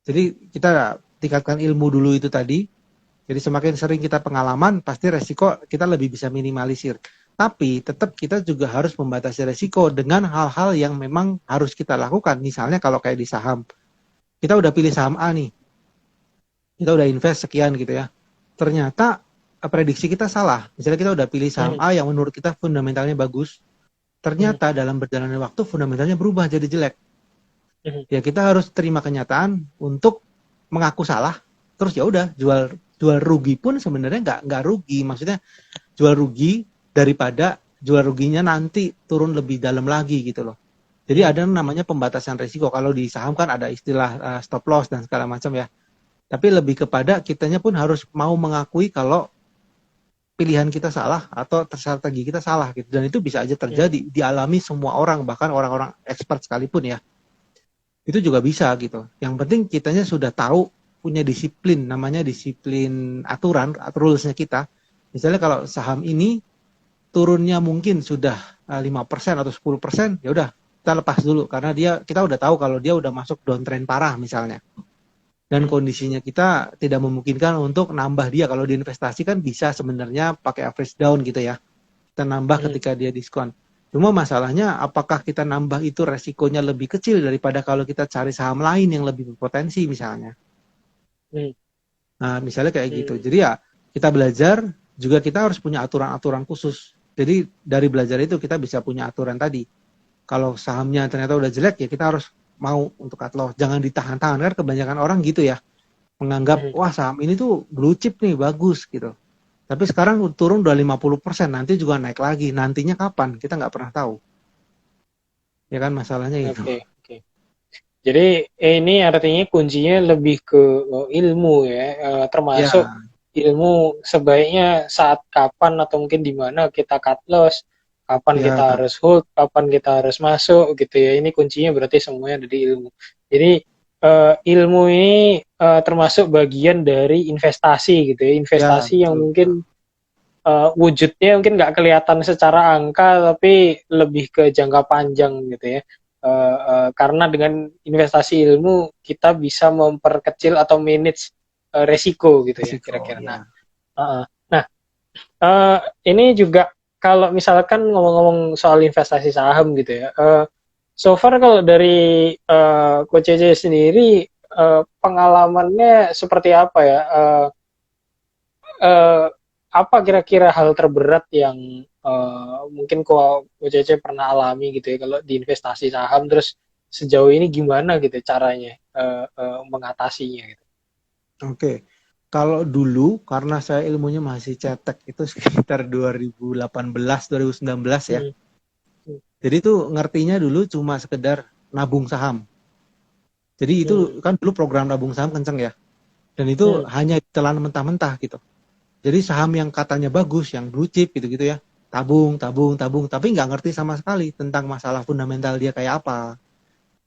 Jadi kita tingkatkan ilmu dulu itu tadi. Jadi semakin sering kita pengalaman, pasti resiko kita lebih bisa minimalisir. Tapi tetap kita juga harus membatasi resiko dengan hal-hal yang memang harus kita lakukan. Misalnya kalau kayak di saham, kita udah pilih saham A nih, kita udah invest sekian gitu ya. Ternyata prediksi kita salah. Misalnya kita udah pilih saham A yang menurut kita fundamentalnya bagus, ternyata dalam berjalannya waktu fundamentalnya berubah jadi jelek. Ya kita harus terima kenyataan untuk mengaku salah. Terus ya udah jual rugi pun sebenarnya nggak rugi. Maksudnya jual rugi daripada jual ruginya nanti turun lebih dalam lagi gitu loh. Jadi ada namanya pembatasan risiko. Kalau di saham kan ada istilah stop loss dan segala macam ya. Tapi lebih kepada kitanya pun harus mau mengakui kalau pilihan kita salah atau strategi kita salah gitu. Dan itu bisa aja terjadi, dialami semua orang, bahkan orang-orang expert sekalipun ya. Itu juga bisa gitu. Yang penting kitanya sudah tahu, punya disiplin, namanya disiplin aturan, rulesnya kita. Misalnya kalau saham ini turunnya mungkin sudah 5% atau 10%, ya udah kita lepas dulu karena kita udah tahu kalau dia udah masuk downtrend parah misalnya. Dan kondisinya kita tidak memungkinkan untuk nambah dia. Kalau di investasi kan bisa sebenarnya pakai average down gitu ya. Kita nambah ketika dia diskon. Cuma masalahnya apakah kita nambah itu resikonya lebih kecil daripada kalau kita cari saham lain yang lebih berpotensi misalnya. Nah misalnya kayak gitu. Jadi ya kita belajar, juga kita harus punya aturan-aturan khusus. Jadi dari belajar itu kita bisa punya aturan tadi. Kalau sahamnya ternyata udah jelek ya kita harus mau untuk cut loss. Jangan ditahan-tahan, kan kebanyakan orang gitu ya. Menganggap wah saham ini tuh blue chip nih, bagus gitu. Tapi sekarang turun udah 50%, nanti juga naik lagi. Nantinya kapan? Kita nggak pernah tahu. Ya kan masalahnya itu. Oke. Jadi ini artinya kuncinya lebih ke ilmu ya, termasuk ilmu sebaiknya saat kapan atau mungkin di mana kita cut loss, kapan kita harus hold, kapan kita harus masuk gitu ya. Ini kuncinya berarti semuanya ada di ilmu. Jadi ilmu ini termasuk bagian dari investasi gitu ya. Investasi yang mungkin wujudnya mungkin nggak kelihatan secara angka tapi lebih ke jangka panjang gitu ya. Karena dengan investasi ilmu kita bisa memperkecil atau manage resiko gitu ya kira-kira. Nah, ini juga kalau misalkan ngomong-ngomong soal investasi saham gitu ya. So far kalau dari Coach Cece sendiri pengalamannya seperti apa ya? Apa kira-kira hal terberat yang mungkin Coach Cece pernah alami gitu ya kalau di investasi saham, terus sejauh ini gimana gitu caranya mengatasinya gitu? Oke. Kalau dulu karena saya ilmunya masih cetek itu sekitar 2018-2019 ya. Jadi itu ngertinya dulu cuma sekedar nabung saham. Jadi itu kan dulu program nabung saham kenceng ya. Dan itu hanya ditelan mentah-mentah gitu. Jadi saham yang katanya bagus, yang blue chip gitu-gitu ya, tabung, tapi nggak ngerti sama sekali tentang masalah fundamental dia kayak apa.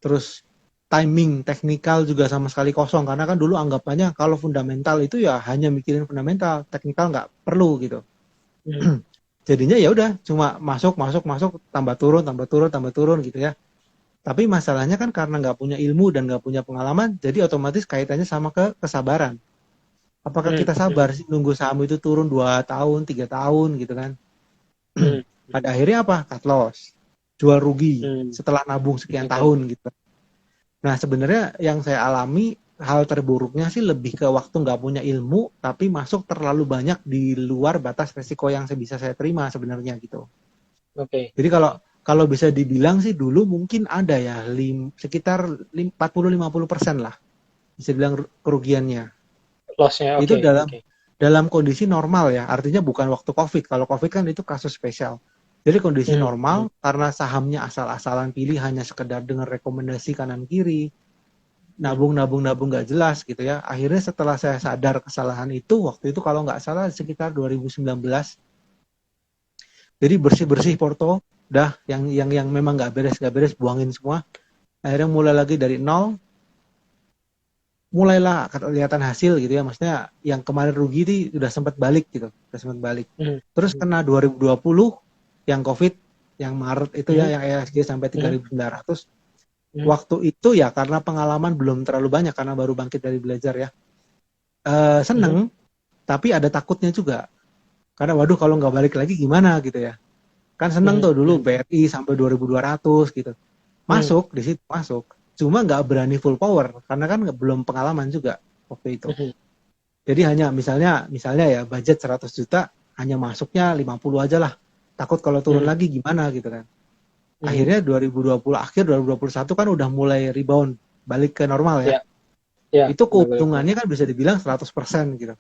Terus timing, teknikal juga sama sekali kosong, karena kan dulu anggapannya kalau fundamental itu ya hanya mikirin fundamental, teknikal nggak perlu gitu. Jadinya ya udah cuma masuk, tambah turun gitu ya. Tapi masalahnya kan karena nggak punya ilmu dan nggak punya pengalaman, jadi otomatis kaitannya sama kesabaran. Apakah kita sabar sih nunggu saham itu turun 2 tahun, 3 tahun gitu kan. Pada akhirnya apa? Cut loss. Jual rugi setelah nabung sekian tahun gitu. Nah sebenarnya yang saya alami, hal terburuknya sih lebih ke waktu nggak punya ilmu, tapi masuk terlalu banyak di luar batas resiko yang bisa saya terima sebenarnya gitu. Jadi kalau bisa dibilang sih dulu mungkin ada ya sekitar 40-50% lah. Bisa bilang kerugiannya. Loss-nya, itu dalam kondisi normal ya, artinya bukan waktu COVID. Kalau COVID kan itu kasus spesial. Jadi kondisi normal karena sahamnya asal-asalan pilih, hanya sekedar dengar rekomendasi kanan kiri, nabung nggak jelas gitu ya. Akhirnya setelah saya sadar kesalahan itu, waktu itu kalau nggak salah sekitar 2019. Jadi bersih porto, dah yang memang nggak beres buangin semua. Akhirnya mulai lagi dari nol. Mulailah kelihatan hasil gitu ya, maksudnya yang kemarin rugi itu udah sempat balik gitu, terus kena 2020 yang COVID, yang Maret itu ya, yang ESG sampai 3.900, Waktu itu ya karena pengalaman belum terlalu banyak karena baru bangkit dari belajar ya. Seneng, tapi ada takutnya juga. Karena waduh kalau nggak balik lagi gimana gitu ya. Kan seneng tuh dulu BRI sampai 2.200 gitu. Masuk, di situ masuk. Cuma nggak berani full power karena kan belum pengalaman juga waktu itu. Jadi hanya misalnya ya budget 100 juta hanya masuknya 50 aja lah. Takut kalau turun lagi gimana gitu kan. Akhirnya 2020 akhir 2021 kan udah mulai rebound, balik ke normal ya. Itu keuntungannya kan bisa dibilang 100% gitu.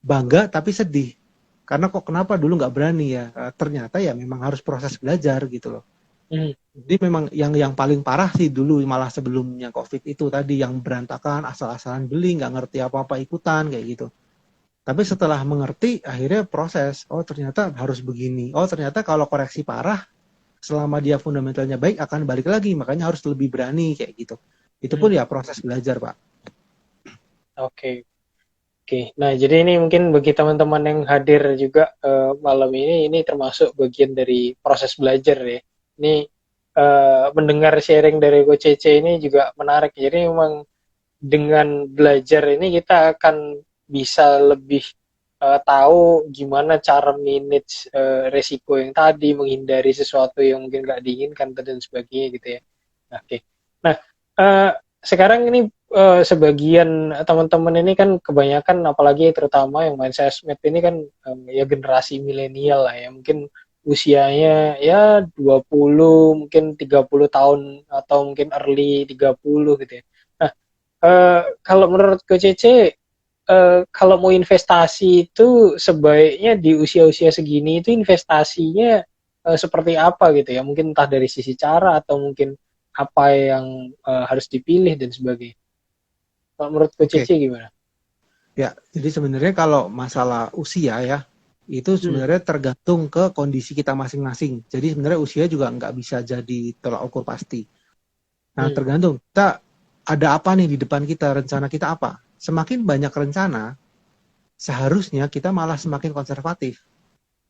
Bangga tapi sedih. Karena kok kenapa dulu nggak berani ya? Ternyata ya memang harus proses belajar gitu loh. Jadi memang yang paling parah sih dulu malah sebelumnya COVID itu tadi yang berantakan, asal-asalan beli, nggak ngerti apa-apa ikutan kayak gitu. Tapi setelah mengerti akhirnya proses, oh ternyata harus begini. Oh ternyata kalau koreksi parah selama dia fundamentalnya baik akan balik lagi, makanya harus lebih berani kayak gitu. Itu pun ya proses belajar, Pak. Oke. Nah jadi ini mungkin bagi teman-teman yang hadir juga malam ini termasuk bagian dari proses belajar ya. Ini mendengar sharing dari Coach Cece ini juga menarik. Jadi memang dengan belajar ini kita akan bisa lebih tahu gimana cara manage resiko yang tadi, menghindari sesuatu yang mungkin nggak diinginkan dan sebagainya gitu ya. Oke. Nah, sekarang ini sebagian teman-teman ini kan kebanyakan apalagi terutama yang main sosmed ini kan ya generasi milenial lah ya. Mungkin usianya ya 20, mungkin 30 tahun atau mungkin early 30 gitu ya. Nah, kalau menurut Coach Cece kalau mau investasi itu sebaiknya di usia-usia segini itu investasinya seperti apa gitu ya? Mungkin entah dari sisi cara atau mungkin apa yang harus dipilih dan sebagainya. Kalau menurut Coach Cici gimana? Ya, jadi sebenarnya kalau masalah usia ya, itu sebenarnya tergantung ke kondisi kita masing-masing. Jadi sebenarnya usia juga nggak bisa jadi tolak ukur pasti. Nah, tergantung kita ada apa nih di depan kita, rencana kita apa. Semakin banyak rencana, seharusnya kita malah semakin konservatif.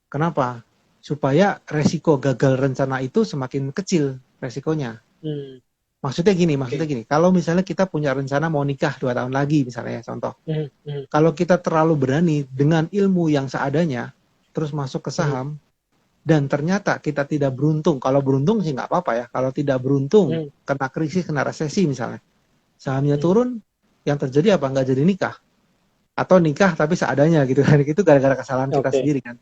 Kenapa? Supaya resiko gagal rencana itu semakin kecil resikonya. Maksudnya gini, kalau misalnya kita punya rencana mau nikah 2 tahun lagi misalnya, contoh. Kalau kita terlalu berani dengan ilmu yang seadanya, terus masuk ke saham, dan ternyata kita tidak beruntung, kalau beruntung sih nggak apa-apa ya, kalau tidak beruntung, kena krisis, kena resesi misalnya, sahamnya turun, yang terjadi apa? Nggak jadi nikah. Atau nikah tapi seadanya gitu kan, itu gara-gara kesalahan kita sendiri kan.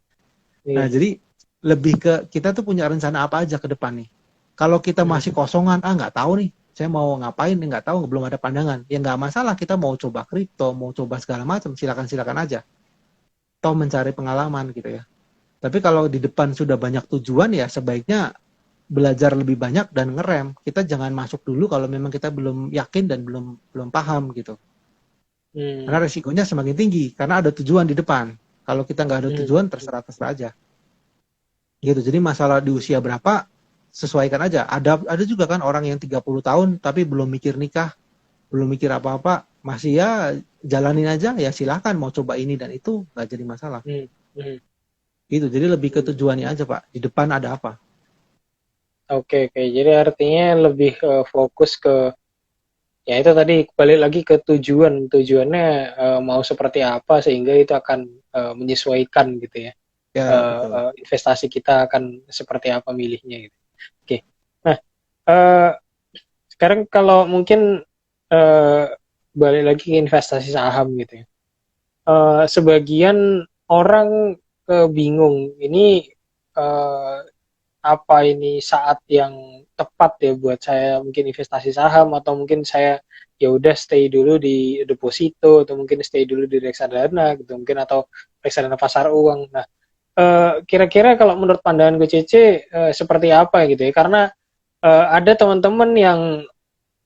Nah jadi, lebih ke, kita tuh punya rencana apa aja ke depan nih. Kalau kita masih kosongan, nggak tahu nih, saya mau ngapain, nggak tahu, belum ada pandangan. Ya nggak masalah, kita mau coba kripto, mau coba segala macam, silakan aja. Toh mencari pengalaman gitu ya. Tapi kalau di depan sudah banyak tujuan, ya sebaiknya belajar lebih banyak dan ngerem. Kita jangan masuk dulu kalau memang kita belum yakin dan belum paham gitu. Karena resikonya semakin tinggi, karena ada tujuan di depan. Kalau kita nggak ada tujuan, terserah aja. Gitu. Jadi masalah di usia berapa, sesuaikan aja. Ada juga kan orang yang 30 tahun tapi belum mikir nikah, belum mikir apa-apa, masih ya jalanin aja, ya silahkan mau coba ini dan itu, nggak jadi masalah. Gitu. Jadi lebih ke tujuannya aja, Pak. Di depan ada apa? Oke. Jadi artinya lebih fokus ke ya itu tadi balik lagi ke tujuannya mau seperti apa sehingga itu akan menyesuaikan gitu ya. Investasi kita akan seperti apa milihnya gitu. Oke. Nah, sekarang kalau mungkin balik lagi ke investasi saham gitu ya. Sebagian orang bingung ini apa ini saat yang tepat ya buat saya mungkin investasi saham atau mungkin saya ya udah stay dulu di deposito atau mungkin stay dulu di reksadana gitu mungkin atau reksadana pasar uang. Nah, kira-kira kalau menurut pandangan Coach Cece seperti apa gitu ya? Karena ada teman-teman yang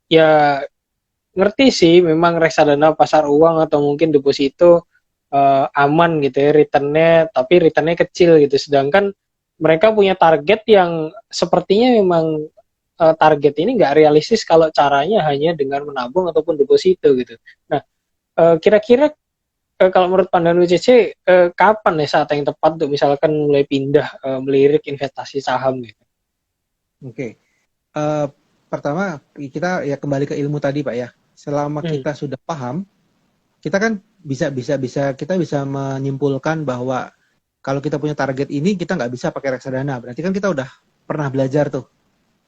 ya ngerti sih memang reksadana pasar uang atau mungkin deposito aman gitu ya returnnya, tapi returnnya kecil gitu. Sedangkan mereka punya target yang sepertinya memang target ini nggak realistis kalau caranya hanya dengan menabung ataupun deposito gitu. Nah, kira-kira kalau menurut pandangan UCC kapan ya saat yang tepat untuk misalkan mulai pindah melirik investasi saham gitu? Oke. pertama kita ya kembali ke ilmu tadi Pak ya. Selama kita sudah paham, kita kan kita bisa menyimpulkan bahwa kalau kita punya target ini kita nggak bisa pakai reksadana. Berarti kan kita udah pernah belajar tuh.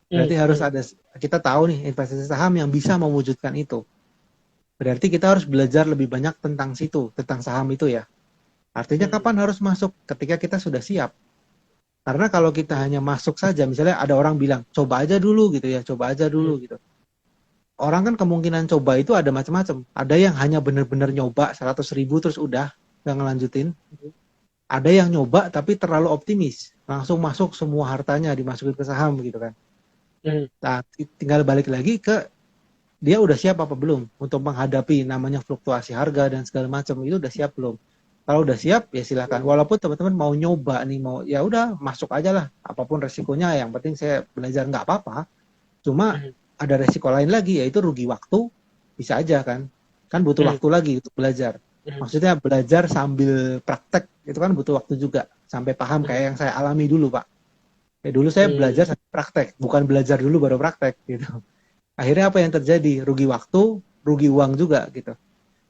Berarti harus ada, kita tahu nih investasi saham yang bisa mewujudkan itu. Berarti kita harus belajar lebih banyak tentang situ, tentang saham itu ya. Artinya kapan harus masuk? Ketika kita sudah siap. Karena kalau kita hanya masuk saja, misalnya ada orang bilang, coba aja dulu gitu ya, coba aja dulu gitu. Orang kan kemungkinan coba itu ada macam-macam. Ada yang hanya benar-benar nyoba 100.000 terus udah, nggak ngelanjutin. Ada yang nyoba tapi terlalu optimis. Langsung masuk semua hartanya dimasukin ke saham gitu kan. Nah, tinggal balik lagi ke dia udah siap apa belum untuk menghadapi namanya fluktuasi harga dan segala macam, itu udah siap belum? Kalau udah siap ya silakan. Walaupun teman-teman mau nyoba nih, mau ya udah masuk aja lah, apapun resikonya, yang penting saya belajar, nggak apa-apa. Cuma ada resiko lain lagi, yaitu rugi waktu. Bisa aja kan butuh waktu lagi untuk belajar. Maksudnya belajar sambil praktek itu kan butuh waktu juga sampai paham, kayak yang saya alami dulu Pak. Dulu saya belajar sambil praktek, bukan belajar dulu baru praktek gitu. Akhirnya apa yang terjadi? Rugi waktu, rugi uang juga gitu.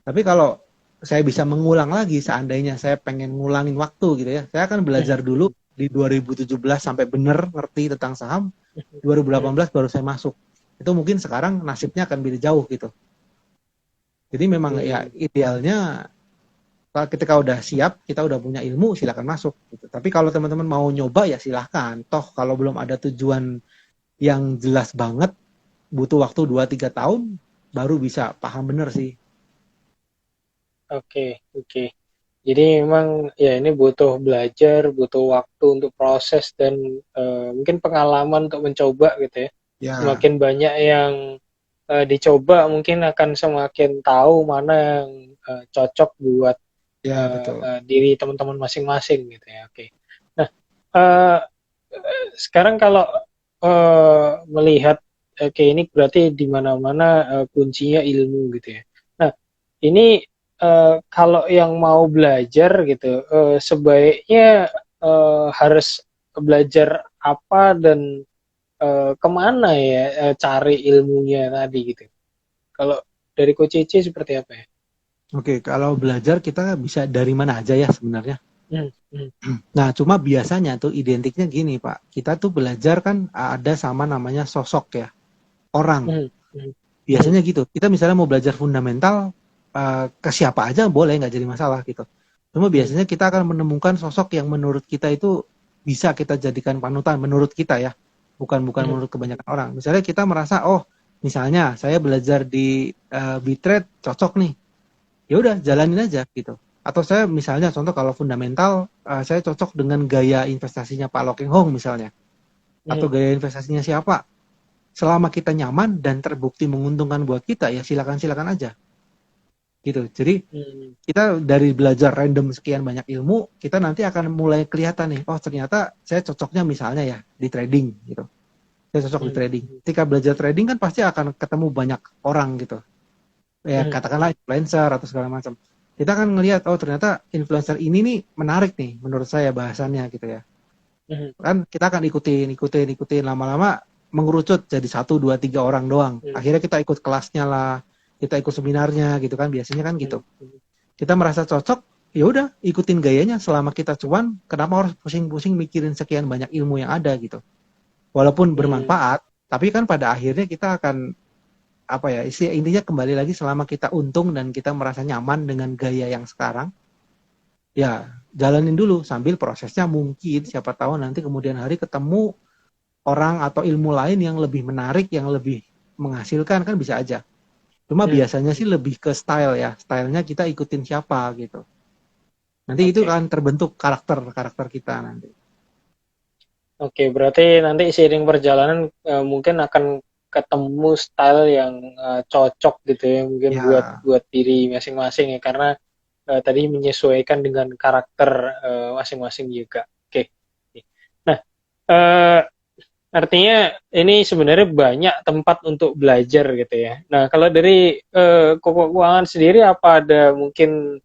Tapi kalau saya bisa mengulang lagi, seandainya saya pengen ngulangin waktu gitu ya, saya akan belajar dulu di 2017 sampai bener ngerti tentang saham. 2018 baru saya masuk. Itu mungkin sekarang nasibnya akan beda jauh gitu. Jadi memang ya idealnya ketika udah siap, kita udah punya ilmu, silakan masuk gitu. Tapi kalau teman-teman mau nyoba ya silahkan. Toh kalau belum ada tujuan yang jelas banget, butuh waktu 2-3 tahun baru bisa paham bener sih. Oke. Jadi memang ya ini butuh belajar, butuh waktu untuk proses dan mungkin pengalaman untuk mencoba gitu ya. Semakin banyak yang dicoba, mungkin akan semakin tahu mana yang cocok buat diri teman-teman masing-masing gitu ya. Oke. Nah, sekarang kalau melihat ini berarti di mana-mana kuncinya ilmu gitu ya. Nah, ini kalau yang mau belajar gitu, sebaiknya harus belajar apa dan kemana ya cari ilmunya tadi gitu. Kalau dari Coach Cici seperti apa ya? Oke, kalau belajar kita bisa dari mana aja ya sebenarnya. Nah, cuma biasanya tuh identiknya gini Pak, kita tuh belajar kan ada sama namanya sosok ya, orang. Biasanya gitu, kita misalnya mau belajar fundamental, ke siapa aja boleh, nggak jadi masalah gitu. Cuma biasanya kita akan menemukan sosok yang menurut kita itu bisa kita jadikan panutan, menurut kita ya, bukan menurut kebanyakan orang. Misalnya kita merasa, oh misalnya saya belajar di Bitrade cocok nih, ya udah jalanin aja gitu. Atau saya misalnya contoh kalau fundamental, saya cocok dengan gaya investasinya Pak Loking Hong misalnya, atau gaya investasinya siapa. Selama kita nyaman dan terbukti menguntungkan buat kita, ya silakan aja gitu. Jadi kita dari belajar random sekian banyak ilmu, kita nanti akan mulai kelihatan nih, oh ternyata saya cocoknya misalnya ya di trading gitu. Saya cocok di trading. Ketika belajar trading kan pasti akan ketemu banyak orang gitu. Ya katakanlah influencer atau segala macam. Kita akan ngelihat, oh ternyata influencer ini nih menarik nih menurut saya bahasannya gitu ya. Kan kita akan ikutin lama-lama mengerucut jadi 1, 2, 3 orang doang. Akhirnya kita ikut kelasnya lah, kita ikut seminarnya gitu kan, biasanya kan gitu. Kita merasa cocok, ya udah ikutin gayanya selama kita cuan, kenapa harus pusing-pusing mikirin sekian banyak ilmu yang ada gitu. Walaupun bermanfaat, tapi kan pada akhirnya kita akan apa ya, intinya kembali lagi selama kita untung dan kita merasa nyaman dengan gaya yang sekarang, ya jalanin dulu sambil prosesnya, mungkin siapa tahu nanti kemudian hari ketemu orang atau ilmu lain yang lebih menarik, yang lebih menghasilkan, kan bisa aja. Cuma biasanya sih lebih ke style ya, stylenya kita ikutin siapa gitu. Nanti itu kan terbentuk karakter kita nanti. Oke, berarti nanti seiring perjalanan mungkin akan ketemu style yang cocok gitu ya, mungkin buat diri masing-masing ya, karena tadi menyesuaikan dengan karakter masing-masing juga. Oke. Nah, artinya ini sebenarnya banyak tempat untuk belajar gitu ya. Nah, kalau dari keuangan sendiri, apa ada mungkin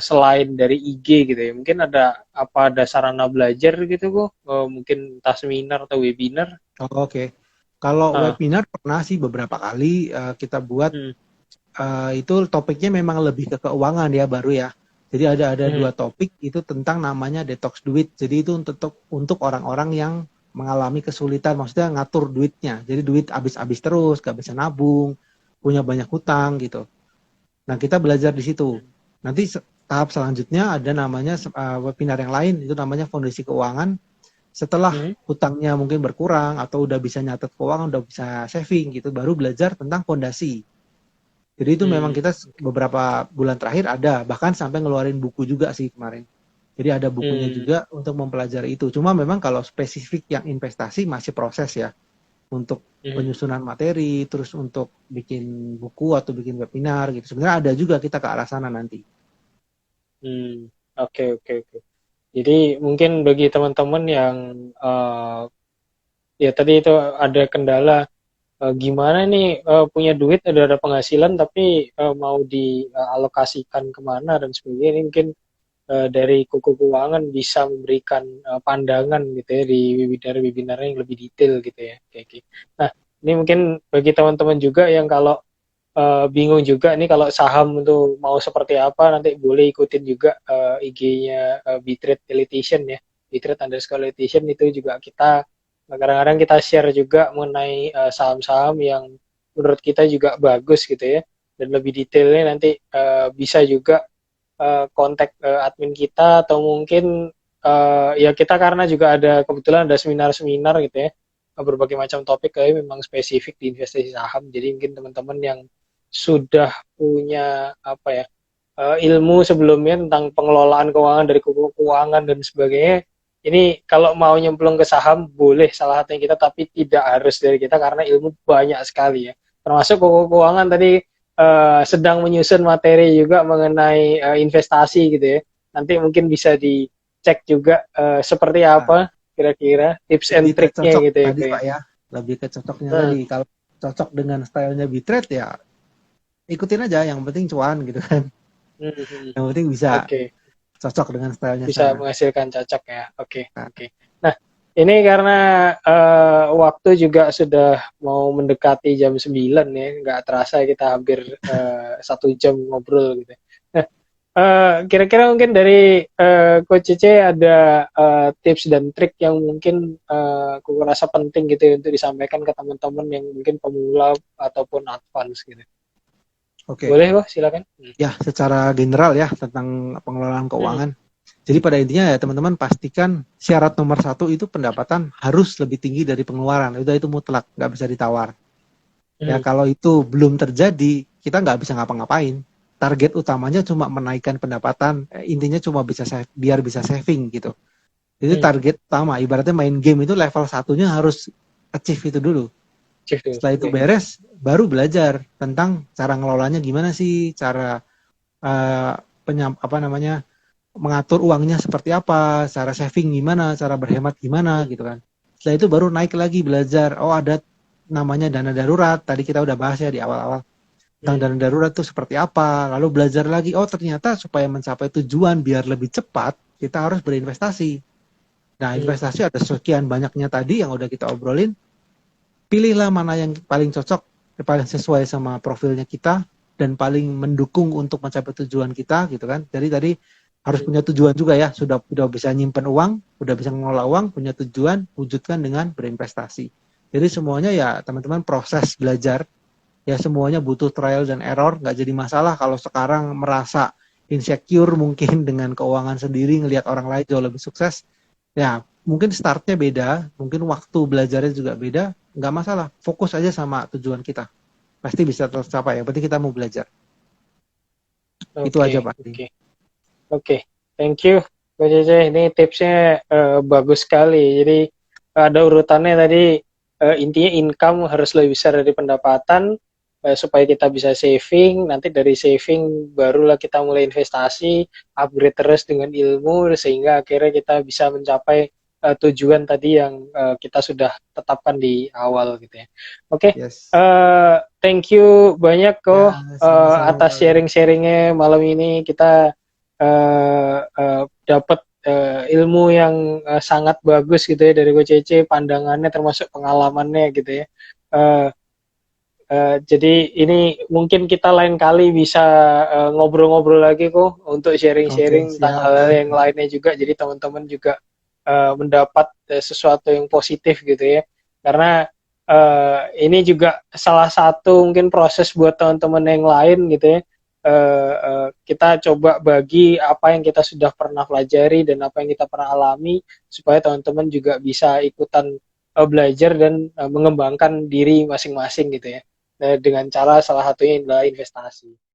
selain dari IG gitu ya, mungkin ada sarana belajar gitu kok, mungkin entah seminar atau webinar? Oke. Kalau webinar pernah sih beberapa kali kita buat. Itu topiknya memang lebih ke keuangan ya baru ya. Jadi ada dua topik itu tentang namanya detox duit. Jadi itu untuk orang-orang yang mengalami kesulitan, maksudnya ngatur duitnya. Jadi duit habis-habis terus, gak bisa nabung, punya banyak hutang gitu. Nah kita belajar di situ. Nanti tahap selanjutnya ada namanya webinar yang lain, itu namanya fondasi keuangan. Setelah hutangnya mungkin berkurang atau udah bisa nyatet keuangan, udah bisa saving gitu, baru belajar tentang fondasi. Jadi itu memang kita beberapa bulan terakhir ada, bahkan sampai ngeluarin buku juga sih kemarin. Jadi ada bukunya juga untuk mempelajari itu. Cuma memang kalau spesifik yang investasi masih proses ya. Untuk penyusunan materi, terus untuk bikin buku atau bikin webinar gitu. Sebenarnya ada juga kita ke arah sana nanti. Oke. Jadi mungkin bagi teman-teman yang ya tadi itu ada kendala, gimana nih punya duit, ada penghasilan tapi mau dialokasikan kemana dan sebagainya. Ini mungkin dari Kuku Keuangan bisa memberikan pandangan gitu ya di webinar yang lebih detail gitu ya. Oke. Nah, ini mungkin bagi teman-teman juga yang kalau bingung juga nih kalau saham itu mau seperti apa, nanti boleh ikutin juga IG-nya Bitrade Elitiation ya. Bitrade_Elitiation itu juga kita kadang-kadang kita share juga mengenai saham-saham yang menurut kita juga bagus gitu ya. Dan lebih detailnya nanti bisa juga kontak admin kita, atau mungkin ya kita karena juga kebetulan ada seminar-seminar gitu ya, berbagai macam topik kayak memang spesifik di investasi saham. Jadi mungkin teman-teman yang sudah punya ilmu sebelumnya tentang pengelolaan keuangan dari Kuku Keuangan dan sebagainya, ini kalau mau nyemplung ke saham boleh salah satunya kita, tapi tidak harus dari kita karena ilmu banyak sekali ya. Termasuk Kuku Keuangan tadi sedang menyusun materi juga mengenai investasi gitu ya. Nanti mungkin bisa dicek juga seperti apa kira-kira tips and triknya gitu ya. Tadi Pak ya, lebih ke cocoknya tadi. Kalau cocok dengan stylenya Bitrade ya ikutin aja, yang penting cuan gitu kan. Yang penting bisa cocok dengan stylenya bisa sana. Menghasilkan cocok ya. Oke. Nah, ini karena waktu juga sudah mau mendekati jam 9 ya, nggak terasa kita hampir 1 jam ngobrol gitu. Nah, kira-kira mungkin dari Coach Cece ada tips dan trik yang mungkin aku rasa penting gitu ya untuk disampaikan ke teman-teman yang mungkin pemula ataupun advance gitu. Oke. Boleh kok, silakan. Ya, secara general ya tentang pengelolaan keuangan. Jadi pada intinya ya teman-teman pastikan syarat nomor 1 itu pendapatan harus lebih tinggi dari pengeluaran. Itu mutlak, nggak bisa ditawar. Ya kalau itu belum terjadi, kita nggak bisa ngapa-ngapain. Target utamanya cuma menaikkan pendapatan, intinya cuma biar bisa saving gitu. Itu target utama. Ibaratnya main game itu level 1-nya harus achieve itu dulu. Setelah itu beres, baru belajar tentang cara ngelolanya gimana sih, cara mengatur uangnya seperti apa, cara saving gimana, cara berhemat gimana gitu kan. Setelah itu baru naik lagi belajar, ada namanya dana darurat, tadi kita udah bahas ya di awal-awal tentang dana darurat itu seperti apa, lalu belajar lagi, ternyata supaya mencapai tujuan biar lebih cepat, kita harus berinvestasi. Nah, investasi ada sekian banyaknya tadi yang udah kita obrolin. Pilihlah mana yang paling cocok, paling sesuai sama profilnya kita, dan paling mendukung untuk mencapai tujuan kita gitu kan. Jadi tadi harus punya tujuan juga ya, sudah bisa nyimpen uang, udah bisa mengelola uang, punya tujuan, wujudkan dengan berinvestasi. Jadi semuanya ya teman-teman proses belajar, ya semuanya butuh trial dan error, nggak jadi masalah kalau sekarang merasa insecure mungkin dengan keuangan sendiri, ngelihat orang lain jauh lebih sukses, ya mungkin startnya beda, mungkin waktu belajarnya juga beda, nggak masalah, fokus aja sama tujuan kita, pasti bisa tercapai, yang penting kita mau belajar. Itu aja Pak. Oke. Thank you Coach Cece, ini tipsnya bagus sekali. Jadi ada urutannya tadi, intinya income harus lebih besar dari pendapatan supaya kita bisa saving, nanti dari saving barulah kita mulai investasi, upgrade terus dengan ilmu sehingga akhirnya kita bisa mencapai tujuan tadi yang kita sudah tetapkan di awal gitu ya. Oke. Yes. Thank you banyak kok atas sharing-sharingnya malam ini. Kita dapat ilmu yang sangat bagus gitu ya dari Coach Cece, pandangannya termasuk pengalamannya gitu ya. Uh, jadi ini mungkin kita lain kali bisa ngobrol-ngobrol lagi kok untuk Oke, sharing-sharing tentang siap. hal-hal yang lainnya juga. Jadi teman-teman juga mendapat sesuatu yang positif gitu ya. Karena ini juga salah satu mungkin proses buat teman-teman yang lain gitu ya. Kita coba bagi apa yang kita sudah pernah pelajari dan apa yang kita pernah alami supaya teman-teman juga bisa ikutan belajar dan mengembangkan diri masing-masing gitu ya. Dengan cara salah satunya adalah investasi.